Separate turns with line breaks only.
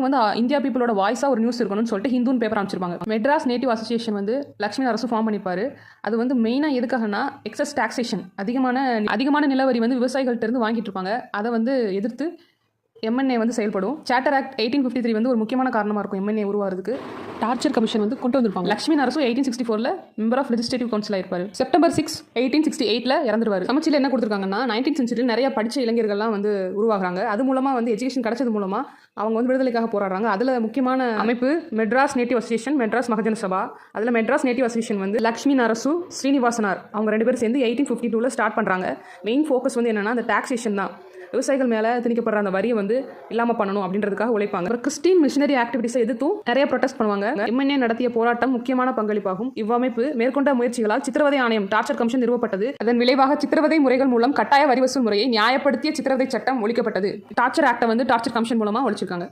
வந்து இந்தியா பீப்புளோட வாய்ஸாக ஒரு நியூஸ் இருக்கணும்னு சொல்லிட்டு ஹிந்துன்னு பேப்பர் அமைச்சிருப்பாங்க. மெட்ராஸ் நேட்டிவ் அசோசியேஷன் வந்து லட்சுமி அரசு ஃபார்ம் பண்ணிப்பாரு. அது வந்து மெயினாக எதுக்காகனா எக்ஸஸ் டாக்ஸேஷன், அதிகமான நிலவரி வந்து விவசாயிகள்ட்ட இருந்து வாங்கிட்டு இருப்பாங்க. அதை வந்து எதிர்த்து எம்என்ஏ வந்து செயல்படும். சார்ட்டர் ஆக்ட் 1853 வந்து ஒரு முக்கியமான காரணமாக இருக்கும் எம்என்ஏ உருவாகிறதுக்கு. டார்ச்சர் கமிஷன் வந்து கொண்டு வந்திருப்பாங்க. Lakshmi Narasu 1864 member of legislative கவுன்சிலாக இருப்பார். செப்டம்பர் 6, 1868 இறந்துருவார். சமச்சீரில் என்ன கொடுத்துருக்காங்கன்னா 19th சென்ச்சுரியில் நிறைய படித்த இளைஞர்கள்லாம் வந்து உருவாகிறாங்க. அது மூலமாக வந்து எஜுகேஷன் கிடைச்சது மூலமாக அவங்க வந்து விடுதலைக்காக போராடுறாங்க. அதில் முக்கியமான அமைப்பு மெட்ராஸ் நேட்டிவ் அசோசியேஷன், மெட்ராஸ் மகஜன சபா. அதில் மெட்ராஸ் நேட்டிவ் அசோசியேஷன் வந்து லட்சுமி நரசு, ஸ்ரீனிவாசனார் அவங்க 2 பேரும் சேர்ந்து 1852 ஸ்டார்ட் பண்ணுறாங்க. மெயின் ஃபோக்கஸ் வந்து என்னென்னா அந்த டாக்ஸேஷன் தான். விவசாயிகள் மேலே திணிக்கப்படுற அந்த வரியை வந்து இல்லாமல் பண்ணணும் அப்படின்றதுக்காக உழைப்பாங்க. அப்புறம் கிறிஸ்டின் மிஷனரி ஆக்டிவிட்டிஸை எதிர்த்தும் நிறைய ப்ரொடெஸ்ட் பண்ணுவாங்க. எம்என்ஏ நடத்திய போராட்டம் முக்கியமான பங்களிப்பாகும். இவ்வமைப்பு மேற்கொண்ட முயற்சிகளால் சித்திரவதை ஆணையம், டார்ச்சர் கமிஷன் நிறுவப்பட்டது. அதன் விளைவாக சித்திரவதை முறைகள் மூலம் கட்டாய வரி வசூல் முறையை நியாயப்படுத்திய சித்திரவதை சட்டம் ஒழிக்கப்பட்டது. டார்ச்சர் ஆக்டை வந்து டார்ச்சர் கமிஷன் மூலமாக ஒழிச்சிருக்காங்க.